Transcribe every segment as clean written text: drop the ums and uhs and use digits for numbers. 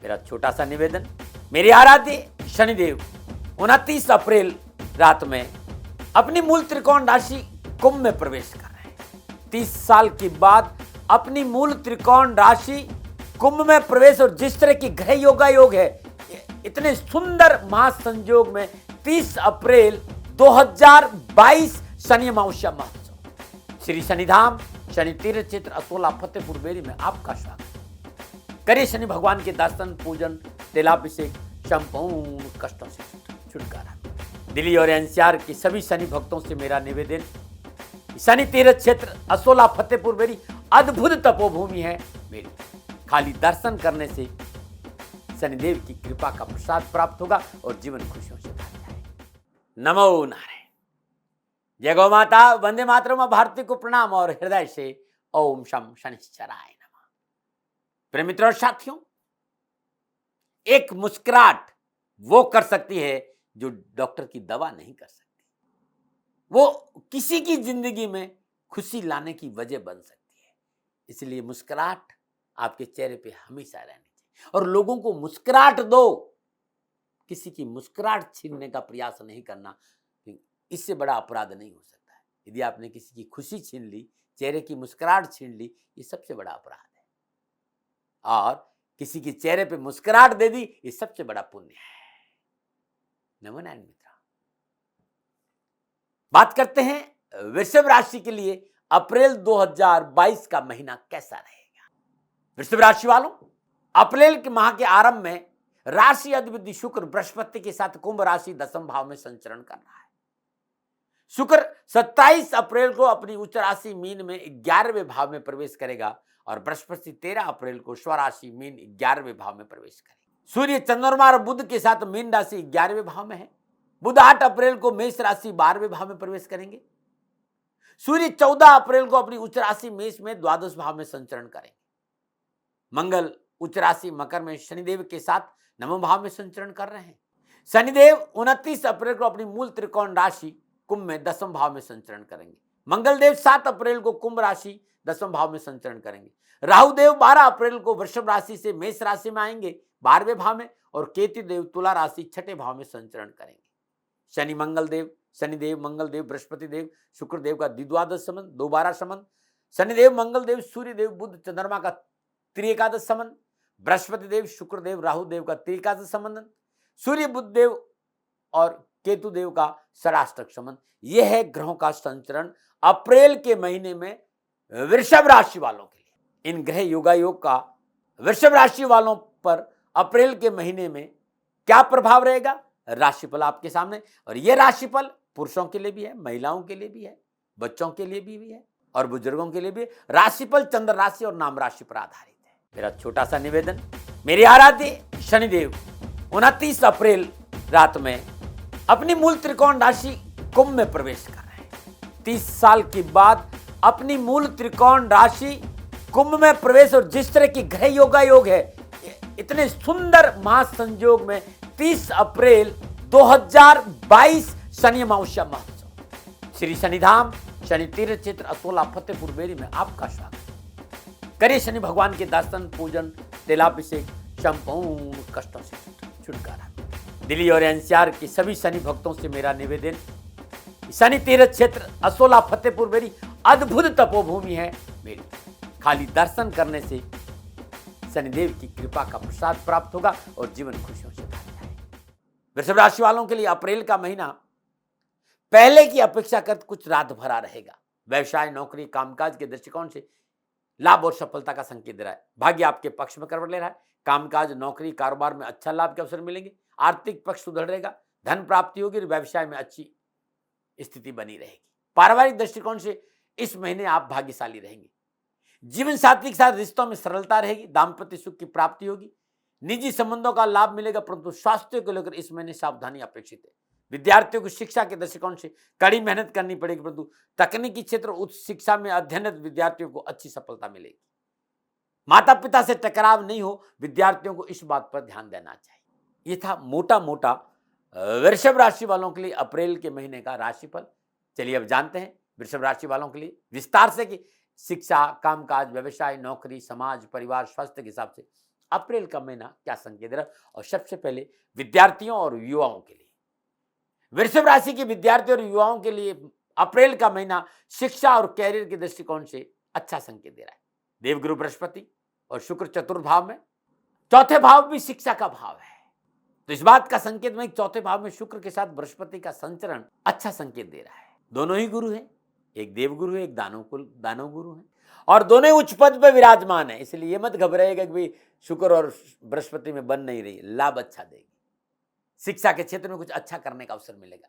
मेरा छोटा सा निवेदन, मेरे आराध्य शनिदेव 29 अप्रैल रात में अपनी मूल त्रिकोण राशि कुंभ में प्रवेश कर रहे हैं। 30 साल के बाद अपनी मूल त्रिकोण राशि कुंभ में प्रवेश, और जिस तरह की ग्रह योग है, इतने सुंदर महासंयोग में 30 अप्रैल 2022 शनि अमावस्या महोत्सव श्री शनिधाम शनि तीर्थ क्षेत्र असोला फतेहपुर बेरी में आपका स्वागत। करिए शनि भगवान के दर्शन, पूजन, तेलाभिषेक, संपूर्ण कष्टों से छुटकारा। दिल्ली और एनसीआर के सभी शनि भक्तों से मेरा निवेदन, शनि तीर्थ क्षेत्र असोला फतेहपुर बेरी अद्भुत तपोभूमि है मेरी। खाली दर्शन करने से शनिदेव की कृपा का प्रसाद प्राप्त होगा और जीवन खुशियों से भर जाएगा। नमो नारायण। जय गौ माता, वंदे मातरम, भारती को प्रणाम और हृदय से ओम शम शनिश्चराय नमः। प्रिय मित्रों और साथियों, एक मुस्कुराहट वो कर सकती है जो डॉक्टर की दवा नहीं कर सकती। वो किसी की जिंदगी में खुशी लाने की वजह बन सकती है। इसलिए मुस्कुराहट आपके चेहरे पे हमेशा रहनी चाहिए और लोगों को मुस्कुराहट दो। किसी की मुस्कुराहट छीनने का प्रयास नहीं करना, इससे बड़ा अपराध नहीं हो सकता है। यदि आपने किसी की खुशी छीन ली, चेहरे की मुस्कुराहट छीन ली, ये सबसे बड़ा अपराध है। और किसी के चेहरे पे मुस्कुराहट दे दी, ये सबसे बड़ा पुण्य है। नमो नारायण मित्र, बात करते हैं वृषभ राशि के लिए अप्रैल 2022 का महीना कैसा रहेगा। वृषभ राशि वालों, अप्रैल के माह के आरंभ में राशि अधिपति शुक्र बृहस्पति के साथ कुंभ राशि दशम भाव में संचरण कर रहा है। शुक्र 27 अप्रैल को अपनी उच्च राशि मीन में 11वें भाव में प्रवेश करेगा और बृहस्पति 13 अप्रैल को स्वराशि मीन 11वें भाव में प्रवेश करेगा। सूर्य, चंद्रमा और बुध के साथ मीन राशि 11वें भाव में है। बुध 8 अप्रैल को मेष राशि 12वें भाव में प्रवेश करेंगे। सूर्य 14 अप्रैल को अपनी उच्च राशि मेष में द्वादश भाव में संचरण करेंगे। मंगल उच्च राशि मकर में शनिदेव के साथ नवम भाव में संचरण कर रहे हैं। शनिदेव 29 अप्रैल को अपनी मूल त्रिकोण राशि कुंभ में दसम भाव में संचरण करेंगे। मंगलदेव 7 अप्रैल को कुंभ राशि दसम भाव में संचरण करेंगे। राहुदेव 12 अप्रैल को वृषभ राशि से मेष राशि में आएंगे 12वें भाव में, और केतु देव तुला राशि 6ठे भाव में संचरण करेंगे। शनि मंगलदेव, शनिदेव मंगलदेव बृहस्पति देव शुक्रदेव का द्विद्वादश संबंध, 2-12 संबंध। शनिदेव मंगलदेव सूर्यदेव बुध चंद्रमा का त्रिएकादश संबंध। बृहस्पति देव शुक्रदेव राहुदेव का त्रिएकादश संबंध। सूर्य बुध देव और केतु देव का षडाष्टक संबंध। यह है ग्रहों का संचरण अप्रैल के महीने में वृषभ राशि वालों के लिए। इन ग्रह योगायोग का वृषभ राशि वालों पर अप्रैल के महीने में क्या प्रभाव रहेगा, राशिफल आपके सामने। और यह राशिफल पुरुषों के लिए भी है, महिलाओं के लिए भी है, बच्चों के लिए भी है और बुजुर्गों के लिए भी है। राशिफल चंद्र राशि और नाम राशि पर आधारित है। मेरा छोटा सा निवेदन, मेरे आराध्य शनिदेव 29 अप्रैल रात में अपनी मूल त्रिकोण राशि कुंभ में प्रवेश कर रहे हैं। 30 साल के बाद अपनी मूल त्रिकोण राशि कुंभ में प्रवेश, और जिस तरह की ग्रह योग है, इतने सुंदर महासंयोग में 30 अप्रैल 2022 शनि अमावस्या महोत्सव श्री शनिधाम शनि तीर्थ क्षेत्र असोला फतेहपुर बेरी में आपका स्वागत। करिए शनि भगवान के दर्शन, पूजन, तेलाभिषेक, संपूर्ण कष्टों से छुटकारा। दिल्ली और एनसीआर के सभी शनि भक्तों से मेरा निवेदन, शनि तीर्थ क्षेत्र असोला फतेहपुर बेरी अद्भुत तपोभूमि है मेरी। खाली दर्शन करने से शनिदेव की कृपा का प्रसाद प्राप्त होगा और जीवन खुशियों से भर जाएगा। वृषभ राशि वालों के लिए अप्रैल का महीना पहले की अपेक्षा कर कुछ रात भरा रहेगा। व्यवसाय, नौकरी, कामकाज के दृष्टिकोण से लाभ और सफलता का संकेत दे रहा है। भाग्य आपके पक्ष में करवट ले रहा है। कामकाज, नौकरी, कारोबार में अच्छा लाभ के अवसर मिलेंगे। आर्थिक पक्ष सुधर रहेगा। धन प्राप्ति होगी। व्यवसाय में अच्छी स्थिति बनी रहेगी। पारिवारिक दृष्टिकोण से इस महीने आप भाग्यशाली रहेंगे। जीवन साथी के साथ रिश्तों में सरलता रहेगी। दाम्पत्य सुख की प्राप्ति होगी। निजी संबंधों का लाभ मिलेगा, परंतु स्वास्थ्य को लेकर इस महीने सावधानी अपेक्षित है। विद्यार्थियों को शिक्षा के दृष्टिकोण से कड़ी मेहनत करनी पड़ेगी, परंतु तकनीकी क्षेत्र उच्च शिक्षा में अध्ययनरत विद्यार्थियों को अच्छी सफलता मिलेगी। माता पिता से टकराव नहीं हो, विद्यार्थियों को इस बात पर ध्यान देना चाहिए। ये था मोटा मोटा वृषभ राशि वालों के लिए अप्रैल के महीने का राशिफल। चलिए अब जानते हैं वृषभ राशि वालों के लिए विस्तार से कि शिक्षा, कामकाज, व्यवसाय, नौकरी, समाज, परिवार, स्वास्थ्य के हिसाब से अप्रैल का महीना क्या संकेत दे रहा है। और सबसे पहले विद्यार्थियों और युवाओं के लिए, वृषभ राशि के विद्यार्थियों और युवाओं के लिए अप्रैल का महीना शिक्षा और कैरियर के दृष्टिकोण से अच्छा संकेत दे रहा है। देवगुरु बृहस्पति और शुक्र चतुर्थ भाव में, चौथे भाव भी शिक्षा का भाव है, तो इस बात का संकेत में चौथे भाव में शुक्र के साथ बृहस्पति का संचरण अच्छा संकेत दे रहा है। दोनों ही गुरु हैं, एक देवगुरु है, एक दानव गुरु है, और दोनों ही उच्च पद पर विराजमान है। इसलिए ये मत घबराइएगा कि भाई शुक्र और बृहस्पति में बन नहीं रही, लाभ अच्छा देगी। शिक्षा के क्षेत्र में कुछ अच्छा करने का अवसर मिलेगा।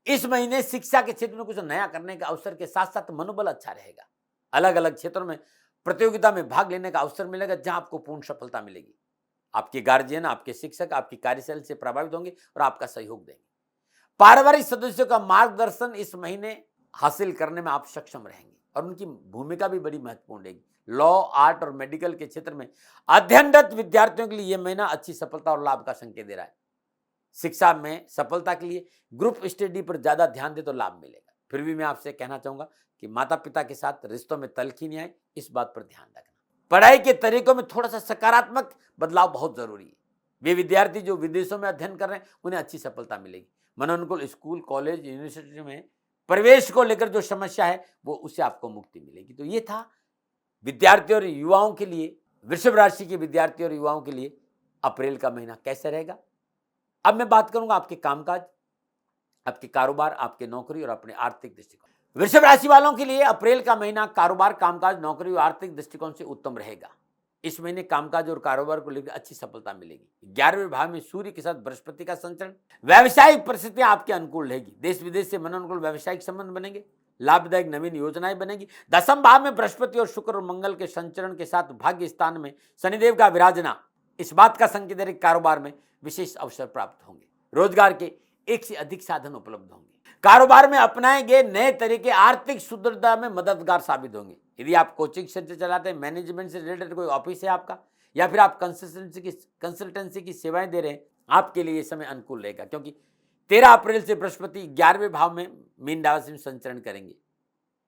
इस महीने शिक्षा के क्षेत्र में कुछ नया करने का अवसर के साथ साथ मनोबल अच्छा रहेगा। अलग अलग क्षेत्रों में प्रतियोगिता में भाग लेने का अवसर मिलेगा, जहां आपको पूर्ण सफलता मिलेगी। आपके गार्जियन, आपके शिक्षक आपकी कार्यशैली से प्रभावित होंगे और आपका सहयोग देंगे। पारिवारिक सदस्यों का मार्गदर्शन इस महीने हासिल करने में आप सक्षम रहेंगे और उनकी भूमिका भी बड़ी महत्वपूर्ण रहेगी। लॉ, आर्ट और मेडिकल के क्षेत्र में अध्ययनरत विद्यार्थियों के लिए यह महीना अच्छी सफलता और लाभ का संकेत दे रहा है। शिक्षा में सफलता के लिए ग्रुप स्टडी पर ज्यादा ध्यान दे तो लाभ मिलेगा। फिर भी मैं आपसे कहना चाहूंगा कि माता पिता के साथ रिश्तों में तल्खी नहीं आए, इस बात पर ध्यान रखना। पढ़ाई के तरीकों में थोड़ा सा सकारात्मक बदलाव बहुत जरूरी है। वे विद्यार्थी जो विदेशों में अध्ययन कर रहे हैं उन्हें अच्छी सफलता मिलेगी। मनोनुकूल स्कूल, कॉलेज, यूनिवर्सिटी में प्रवेश को लेकर जो समस्या है वो उससे आपको मुक्ति मिलेगी। तो ये था विद्यार्थियों और युवाओं के लिए, वृषभ राशि के विद्यार्थियों और युवाओं के लिए अप्रैल का महीना कैसे रहेगा। अब मैं बात करूंगा आपके कामकाज, आपके कारोबार, आपके नौकरी और अपने आर्थिक दृष्टिकोण। वृषभ राशि वालों के लिए अप्रैल का महीना कारोबार, कामकाज, नौकरी और आर्थिक दृष्टिकोण से उत्तम रहेगा। इस महीने कामकाज और कारोबार को लेकर अच्छी सफलता मिलेगी। 11वें भाव में सूर्य के साथ बृहस्पति का संचरण, व्यावसायिक परिस्थितियां आपके अनुकूल रहेगी। देश विदेश से मनोनुकूल व्यावसायिक संबंध बनेंगे, लाभदायक नवीन योजनाएं बनेगी। 10वें भाव में बृहस्पति और शुक्र और मंगल के संचरण के साथ भाग्य स्थान में शनिदेव का विराजना इस बात का संकेत है कि कारोबार में विशेष अवसर प्राप्त होंगे। रोजगार के एक से अधिक साधन उपलब्ध होंगे। कारोबार में अपनाए गए नए तरीके आर्थिक सुदृढ़ता में मददगार साबित होंगे। यदि आप कोचिंग सेंटर चलाते हैं, मैनेजमेंट से रिलेटेड कोई ऑफिस है आपका, या फिर आप कंसल्टेंसी की सेवाएं दे रहे हैं, आपके लिए ये समय अनुकूल रहेगा, क्योंकि 13 अप्रैल से बृहस्पति 11वें भाव में मीन राशि में संचरण करेंगे।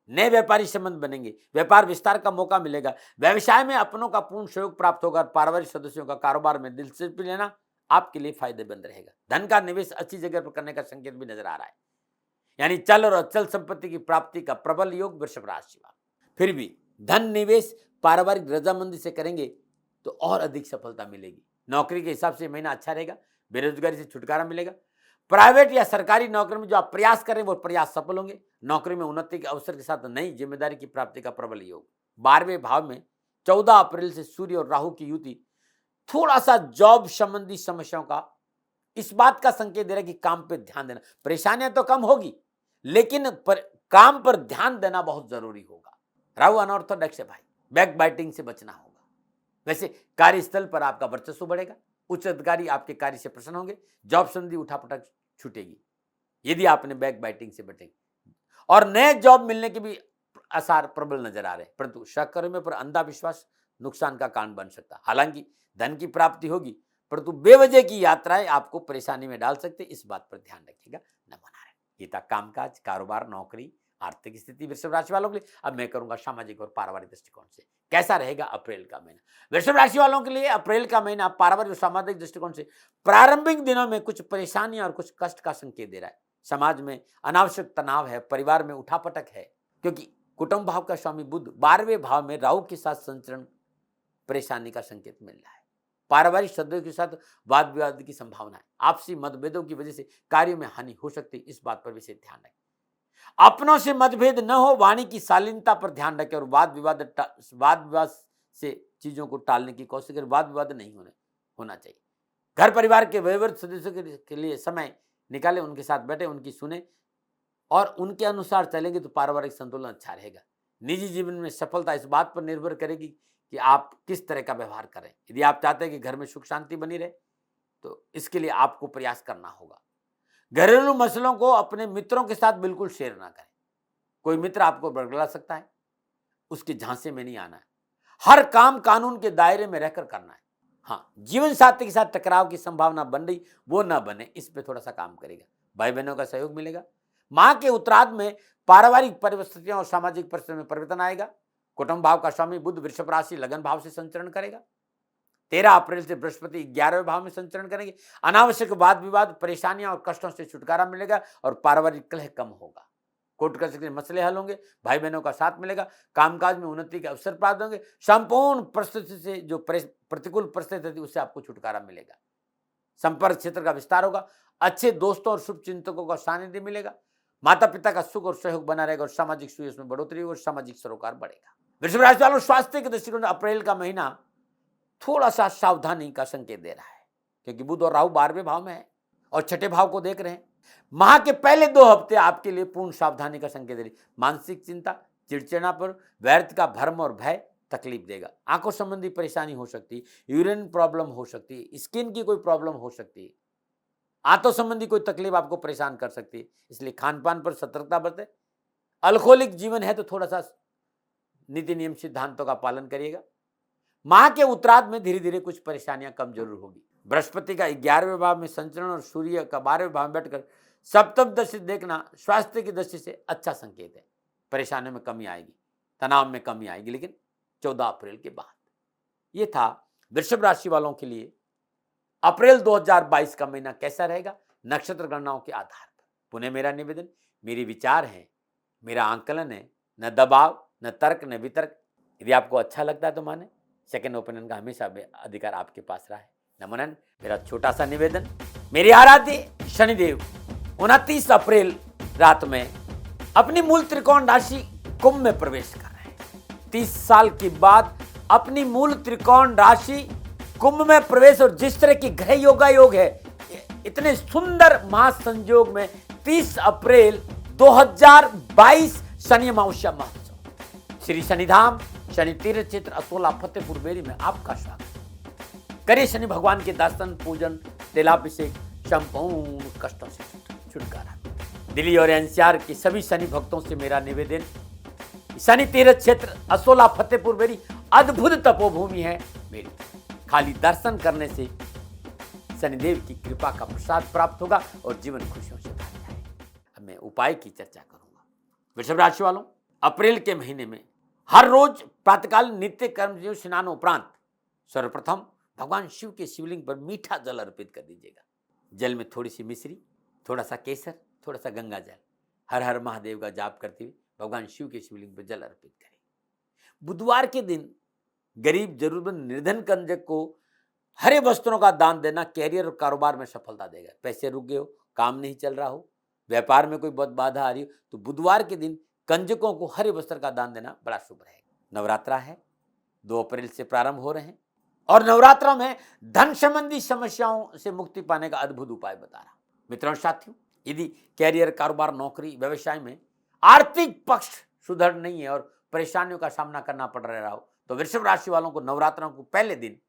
नए व्यापारी संबंध बनेंगे, व्यापार विस्तार का मौका मिलेगा, व्यवसाय में अपनों का पूर्ण सहयोग प्राप्त होगा। पारिवारिक सदस्यों का कारोबार में दिलचस्पी लेना आपके लिए फायदेमंद रहेगा। धन का निवेश अच्छी जगह पर करने का संकेत भी नजर आ रहा है, यानी चल और अचल संपत्ति की प्राप्ति का प्रबल योग वृषभ राशि वाला। फिर भी धन निवेश पारिवारिक रजामंदी से करेंगे तो और अधिक सफलता मिलेगी। नौकरी के हिसाब से महीना अच्छा रहेगा, बेरोजगारी से छुटकारा मिलेगा। प्राइवेट या सरकारी नौकरी में जो आप प्रयास करें वो प्रयास सफल होंगे। नौकरी में उन्नति के अवसर के साथ नई जिम्मेदारी की प्राप्ति का प्रबल योग। 12वें भाव में 14 अप्रैल से सूर्य और राहु की युति थोड़ा सा जॉब संबंधी समस्याओं का इस बात का संकेत दे रहा है कि काम पे ध्यान देना। परेशानियां तो कम होगी, लेकिन काम पर ध्यान देना बहुत जरूरी होगा। राहु अनऑर्थोडॉक्स है भाई, बैक बाइटिंग से बचना होगा। वैसे कार्यस्थल पर आपका वर्चस्व बढ़ेगा, उच्च अधिकारी आपके कार्य से प्रसन्न होंगे, जॉब संबंधी उठापटक छूटेगी यदि आपने बैक बाइटिंग से बचेंगे। और नए जॉब मिलने के भी आसार प्रबल नजर आ रहे हैं, परंतु सहकर्मियों पर अंधा विश्वास नुकसान का कारण बन सकता है। हालांकि धन की प्राप्ति होगी, परंतु बेवजह की यात्राएं आपको परेशानी में डाल सकते, इस बात पर ध्यान रखिएगा। न बना रहे। ये था कामकाज, कारोबार, नौकरी, आर्थिक स्थिति वृषभ राशि वालों के लिए। अब मैं करूंगा सामाजिक और पारिवारिक दृष्टिकोण से कैसा रहेगा अप्रैल का महीना। वृषभ राशि वालों के लिए अप्रैल का महीना पारिवारिक और सामाजिक दृष्टिकोण से प्रारंभिक दिनों में कुछ परेशानियां और कुछ कष्ट का संकेत दे रहा है। समाज में अनावश्यक तनाव है, परिवार में उठापटक है, क्योंकि कुटुंब भाव का स्वामी बुध 12वें भाव में राहु के साथ संचरण परेशानी का संकेत मिल रहा है। पारिवारिक सदस्यों के साथ वाद विवाद की संभावना है। आपसी मतभेदों की वजह से कार्यों में हानि हो सकती है, इस बात पर विशेष ध्यान रखें। अपनों से मतभेद न हो, वाणी की शालीनता पर ध्यान रखें और वाद विवाद से चीजों को टालने की कोशिश करें। वाद विवाद नहीं होना चाहिए। घर परिवार के वयोवृद्ध सदस्यों के लिए समय निकालें, उनके साथ बैठे, उनकी सुने और उनके अनुसार चलेंगे तो पारिवारिक संतुलन अच्छा रहेगा। निजी जीवन में सफलता इस बात पर निर्भर करेगी कि आप किस तरह का व्यवहार करें। यदि आप चाहते हैं कि घर में सुख शांति बनी रहे तो इसके लिए आपको प्रयास करना होगा। घरेलू मसलों को अपने मित्रों के साथ बिल्कुल शेयर ना करें। कोई मित्र आपको बरगला सकता है, उसके झांसे में नहीं आना है। हर काम कानून के दायरे में रहकर करना है। हाँ, जीवन साथी के साथ टकराव की संभावना बन रही, वो ना बने, इस पे थोड़ा सा काम करेगा। भाई बहनों का सहयोग मिलेगा। मां के उत्तरार्ध में पारिवारिक परिस्थितियों और सामाजिक परिस्थितियों में परिवर्तन आएगा। कुटुंब भाव का स्वामी बुध वृषभ राशि लगन भाव से संचरण करेगा। 13 अप्रैल से बृहस्पति 11वें भाव में संचरण करेंगे। अनावश्यक वाद विवाद, परेशानियां और कष्टों से छुटकारा मिलेगा और पारिवारिक कलह कम होगा। कोर्ट कचहरी के मसले हल होंगे, भाई बहनों का साथ मिलेगा, कामकाज में उन्नति के अवसर प्राप्त होंगे। संपूर्ण परिस्थिति से जो प्रतिकूल परिस्थिति थी उससे आपको छुटकारा मिलेगा। संपर्क क्षेत्र का विस्तार होगा, अच्छे दोस्तों और शुभ चिंतकों का सानिध्य मिलेगा। माता पिता का सुख और सहयोग बना रहेगा और सामाजिक सुयश में बढ़ोतरी होगी और सामाजिक सरोकार बढ़ेगा। वृषभ राशि वालों, स्वास्थ्य के दृष्टिकोण से अप्रैल का महीना थोड़ा सा सावधानी का संकेत दे रहा है, क्योंकि बुध और राहु 12वें भाव में है और छठे भाव को देख रहे हैं। माह के पहले 2 हफ्ते आपके लिए पूर्ण सावधानी का संकेत दे रही। मानसिक चिंता, चिड़चिड़ापन, व्यर्थ का भ्रम और भय तकलीफ देगा। आंखों संबंधी परेशानी हो सकती है, यूरिन प्रॉब्लम हो सकती है, स्किन की कोई प्रॉब्लम हो सकती है, आंतों संबंधी कोई तकलीफ आपको परेशान कर सकती है, इसलिए खान पान पर सतर्कता बरतें। अल्कोहलिक जीवन है तो थोड़ा सा नीति नियम सिद्धांतों का पालन करिएगा। माह के उत्तरार्ध में धीरे धीरे कुछ परेशानियां कम जरूर होगी। बृहस्पति का 11वें भाव में संचरण और सूर्य का 12वें भाव में बैठकर सप्तम दृष्टि देखना स्वास्थ्य की दृष्टि से अच्छा संकेत है। परेशानियों में कमी आएगी, तनाव में कमी आएगी, लेकिन 14 अप्रैल के बाद। ये था वृषभ राशि वालों के लिए अप्रैल 2022 का महीना कैसा रहेगा नक्षत्र गणनाओं के आधार पर। पुनः मेरा निवेदन, मेरी विचार है, मेरा आंकलन है, न दबाव, न तर्क, न वितर्क। यदि आपको अच्छा लगता है तो माने, सेकंड ओपिनियन का हमेशा अधिकार आपके पास रहा है। नमन। मेरा छोटा सा निवेदन, मेरे आराध्य शनिदेव 29 अप्रैल रात में अपनी मूल त्रिकोण राशि कुंभ में प्रवेश कर रहे हैं। 30 साल के बाद अपनी मूल त्रिकोण राशि कुंभ में प्रवेश, और जिस तरह की ग्रह योग है, इतने सुंदर महासंयोग में 30 अप्रैल 2022 शनि अमावस्या महोत्सव श्री शनिधाम शनि तीर्थ क्षेत्र असोला फतेहपुर बेरी में आपका स्वागत। करिए शनि भगवान के दर्शन, पूजन, तेलाभिषेक, संपूर्ण कष्टों से छुटकारा। दिल्ली और एनसीआर के सभी शनि भक्तों से मेरा निवेदन, शनि तीर्थ क्षेत्र असोला फतेहपुर बेरी अद्भुत तपोभूमि है मेरी। खाली दर्शन करने से शनिदेव की कृपा का प्रसाद प्राप्त होगा और जीवन खुशियों से भर जाएगा। अब मैं उपाय की चर्चा करूंगा। वृषभ राशि वालों, अप्रैल के महीने में हर रोज प्रातःकाल नित्य कर्म स्नान उपरांत सर्वप्रथम भगवान शिव के शिवलिंग पर मीठा जल अर्पित कर दीजिएगा। जल में थोड़ी सी मिश्री, थोड़ा सा केसर, थोड़ा सा गंगा जल, हर हर महादेव का जाप करते हुए भगवान शिव के शिवलिंग पर जल अर्पित करें। बुधवार के दिन गरीब, जरूरतमंद, निर्धन कंजक को हरे वस्त्रों का दान देना कैरियर और कारोबार में सफलता देगा। पैसे रुक गए हो, काम नहीं चल रहा हो, व्यापार में कोई बहुत बाधा आ रही हो, तो बुधवार के दिन कंजकों को हरे वस्त्र का दान देना बड़ा शुभ रहेगा। नवरात्रा है, 2 अप्रैल से प्रारंभ हो रहे हैं और नवरात्रों में धन संबंधी समस्याओं से मुक्ति पाने का अद्भुत उपाय बता रहा हूं। मित्रों साथियों, यदि कैरियर, कारोबार, नौकरी, व्यवसाय में आर्थिक पक्ष सुधर नहीं है और परेशानियों का सामना करना पड़ रहा हो, तो वृषभ राशि वालों को नवरात्रों को पहले दिन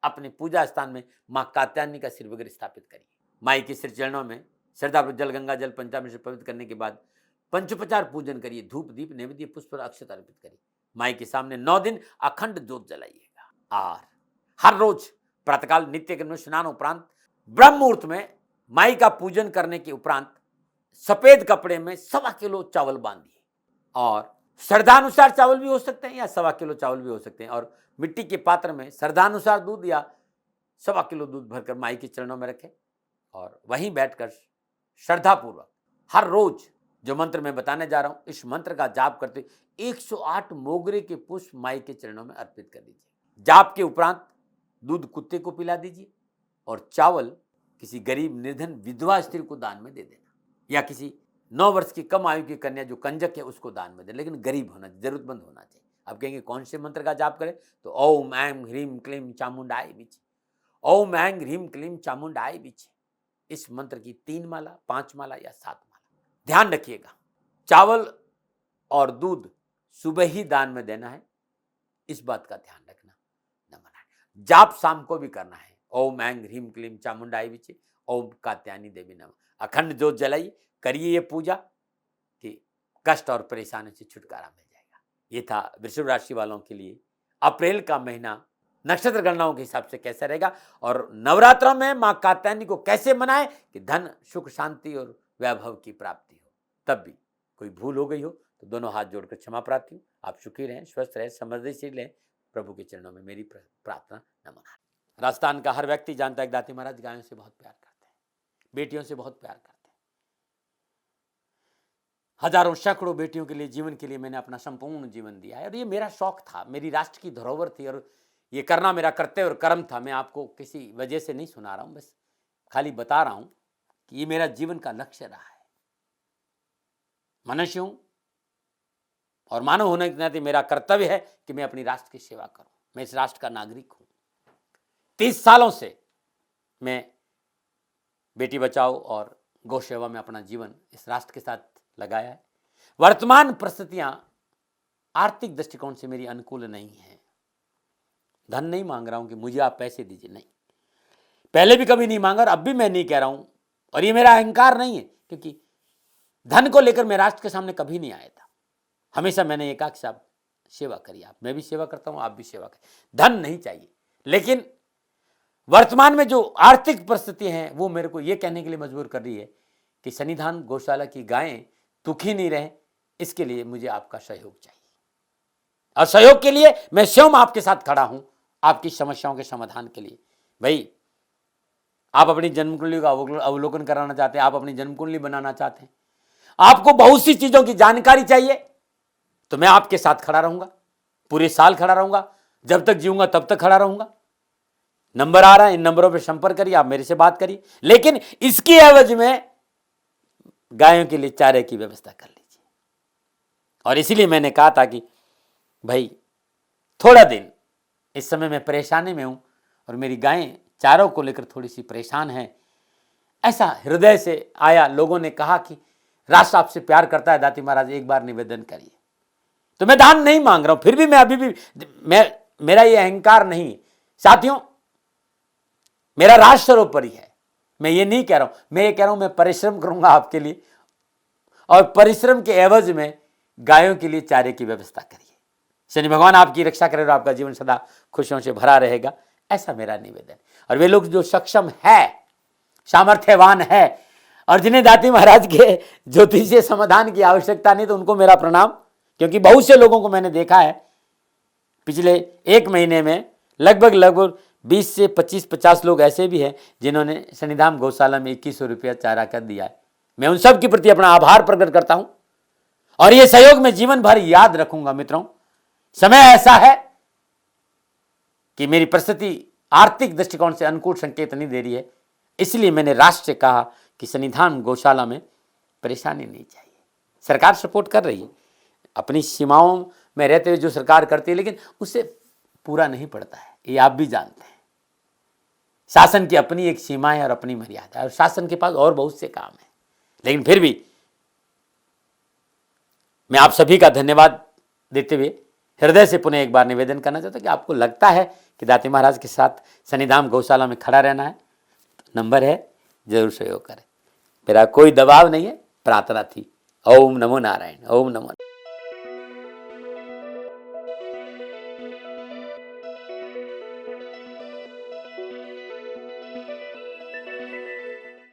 अपने पूजा स्थान में मां कात्यायनी का सिर वगैरह स्थापित करिए। माई के सिर चरणों में श्रद्धा जल, गंगा जल, पंचामृत से पवित्र करने के बाद पंचोपचार पूजन करिए। धूप, दीप, नैवेद्य, पुष्प और अक्षत अर्पित करिए। माई के सामने 9 दिन अखंड ज्योत जलाइएगा और हर रोज प्रातःकाल नित्य कर्म स्नान उपरांत ब्रह्म मुहूर्त में माई का पूजन करने के उपरांत सफेद कपड़े में 1.25 किलो चावल बांधिए, और श्रद्धानुसार चावल भी हो सकते हैं या 1.25 किलो चावल भी हो सकते हैं, और मिट्टी के पात्र में श्रद्धानुसार दूध या 1.25 किलो दूध भरकर माई के चरणों में रखें और वहीं बैठकर श्रद्धापूर्वक हर रोज जो मंत्र मैं बताने जा रहा हूं, इस मंत्र का जाप करते 108 मोगरे के पुष्प माई के चरणों में अर्पित कर दीजिए। जाप के उपरांत दूध कुत्ते को पिला दीजिए और चावल किसी गरीब, निर्धन, विधवा स्त्री को दान में दे देना, या किसी 9 वर्ष की कम आयु की कन्या जो कंजक है उसको दान में दे, लेकिन गरीब होना, जरूरतमंद होना चाहिए। आप कहेंगे कौन से मंत्र का जाप करें, तो ओम ऐं ह्रीम क्लीम चामुंडाय विच, ओम ऐं ह्रीम क्लीम चामुंडाय विच। इस मंत्र की 3 माला, 5 माला या 7 माला। ध्यान रखिएगा, चावल और दूध सुबह ही दान में देना है, इस बात का ध्यान रखना। नमः। जाप शाम को भी करना है। ओम ऐं ह्रीम क्लीम चामुंडाय विच, ओम कात्यायनी देवी नमः। अखंड ज्योत जलाई, करिए ये पूजा कि कष्ट और परेशानी से छुटकारा मिल जाएगा। ये था वृषभ राशि वालों के लिए अप्रैल का महीना नक्षत्र गणनाओं के हिसाब से कैसा रहेगा, और नवरात्रों में मां कात्यायनी को कैसे मनाएं कि धन, सुख, शांति और वैभव की प्राप्ति हो। तब भी कोई भूल हो गई हो तो दोनों हाथ जोड़कर क्षमा प्रार्थी हूँ। आप सुखी रहें, स्वस्थ रहें, समृद्धिशील रहें, प्रभु के चरणों में मेरी प्रार्थना। नमन। राजस्थान का हर व्यक्ति जानता है कि दाती महाराज गायों से बहुत प्यार करते हैं, बेटियों से बहुत प्यार करते हैं। हजारों सैकड़ों बेटियों के लिए, जीवन के लिए मैंने अपना संपूर्ण जीवन दिया है और ये मेरा शौक था, मेरी राष्ट्र की धरोहर थी और ये करना मेरा कर्तव्य और कर्म था। मैं आपको किसी वजह से नहीं सुना रहा हूं, बस खाली बता रहा हूं कि ये मेरा जीवन का लक्ष्य रहा है। मनुष्य हूं और मानव होने के नाते मेरा कर्तव्य है कि मैं अपनी राष्ट्र की सेवा करूं। मैं इस राष्ट्र का नागरिक हूं। 30 सालों से मैं बेटी बचाओ और गौ सेवा में अपना जीवन इस राष्ट्र के साथ लगाया है। वर्तमान परिस्थितियां आर्थिक दृष्टिकोण से मेरी अनुकूल नहीं है। धन नहीं मांग रहा हूं कि मुझे आप पैसे दीजिए, नहीं, पहले भी कभी नहीं मांगा और अब भी मैं नहीं कह रहा हूं और ये मेरा अहंकार नहीं है, क्योंकि धन को लेकर मैं राष्ट्र के सामने कभी नहीं आया था। हमेशा मैंने ये कहा कि साहब सेवा करिए आप, मैं भी सेवा करता हूं, आप भी सेवा करें, धन नहीं चाहिए। लेकिन वर्तमान में जो आर्थिक परिस्थिति हैं वो मेरे को ये कहने के लिए मजबूर कर रही है कि सन्निधान गौशाला की गायें दुखी नहीं रहे, इसके लिए मुझे आपका सहयोग चाहिए और सहयोग के लिए मैं स्वयं आपके साथ खड़ा हूं, आपकी समस्याओं के समाधान के लिए। भाई, आप अपनी जन्म कुंडली का अवलोकन कराना चाहते हैं, आप अपनी जन्म कुंडली बनाना चाहते हैं, आपको बहुत सी चीजों की जानकारी चाहिए, तो मैं आपके साथ खड़ा रहूंगा, पूरे साल खड़ा रहूंगा, जब तक जीऊंगा तब तक खड़ा रहूंगा। नंबर आ रहा है, इन नंबरों पर संपर्क करिए, आप मेरे से बात करिए, लेकिन इसकी एवज में गायों के लिए चारे की व्यवस्था कर लीजिए। और इसीलिए मैंने कहा था कि भाई थोड़ा दिन, इस समय मैं परेशानी में हूं और मेरी गायें चारों को लेकर थोड़ी सी परेशान हैं। ऐसा हृदय से आया, लोगों ने कहा कि राष्ट्र आपसे प्यार करता है दाती महाराज, एक बार निवेदन करिए। तो मैं दान नहीं मांग रहा हूं, फिर भी मैं अभी भी मेरा ये अहंकार नहीं है साथियों, मेरा राष्ट्र सर्वोपरि है। मैं ये नहीं कह रहा हूं, मैं ये कह रहा हूं मैं परिश्रम करूंगा आपके लिए और परिश्रम के एवज में गायों के लिए चारे की व्यवस्था करिए। शनि भगवान आपकी रक्षा करे और आपका जीवन सदा खुशियों से भरा रहेगा, ऐसा मेरा निवेदन। और वे लोग जो सक्षम है, सामर्थ्यवान है और जिन्हें दाती महाराज के ज्योतिषीय समाधान की आवश्यकता नहीं, तो उनको मेरा प्रणाम, क्योंकि बहुत से लोगों को मैंने देखा है पिछले 1 महीने में लगभग 20 से 25-50 लोग ऐसे भी हैं जिन्होंने सन्निधान गौशाला में 2100 रुपया चारा कर दिया है। मैं उन सब के प्रति अपना आभार प्रकट करता हूं और ये सहयोग में जीवन भर याद रखूंगा। मित्रों, समय ऐसा है कि मेरी परिस्थिति आर्थिक दृष्टिकोण से अनुकूल संकेत नहीं दे रही है, इसलिए मैंने राष्ट्र से कहा कि सन्निधान गौशाला में परेशानी नहीं चाहिए। सरकार सपोर्ट कर रही है, अपनी सीमाओं में रहते हुए जो सरकार करती है, लेकिन उससे पूरा नहीं पड़ता है, ये आप भी जानते हैं। शासन की अपनी एक सीमा है और अपनी मर्यादा है और शासन के पास और बहुत से काम है। लेकिन फिर भी मैं आप सभी का धन्यवाद देते हुए हृदय से पुनः एक बार निवेदन करना चाहता हूं कि आपको लगता है कि दाती महाराज के साथ सन्निधान गौशाला में खड़ा रहना है, तो नंबर है, जरूर सहयोग करें। मेरा कोई दबाव नहीं है, प्रार्थना थी। ओम नमो नारायण, ओम नमो।